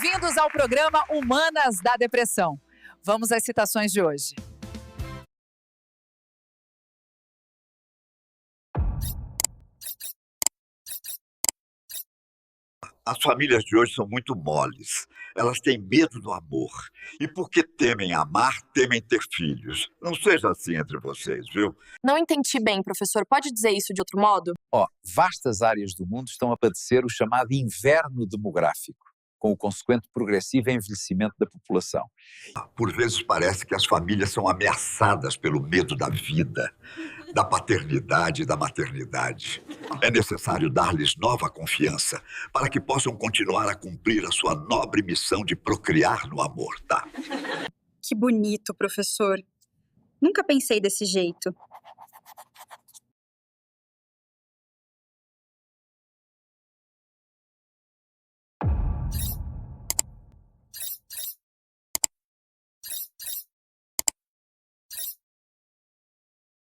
Bem-vindos ao programa Humanas da Depressão. Vamos às citações de hoje. As famílias de hoje são muito moles. Elas têm medo do amor. E porque temem amar, temem ter filhos. Não seja assim entre vocês, viu? Não entendi bem, professor. Pode dizer isso de outro modo? Vastas áreas do mundo estão a padecer o chamado inverno demográfico, com o consequente progressivo envelhecimento da população. Por vezes parece que as famílias são ameaçadas pelo medo da vida, da paternidade e da maternidade. É necessário dar-lhes nova confiança para que possam continuar a cumprir a sua nobre missão de procriar no amor, tá? Que bonito, professor. Nunca pensei desse jeito.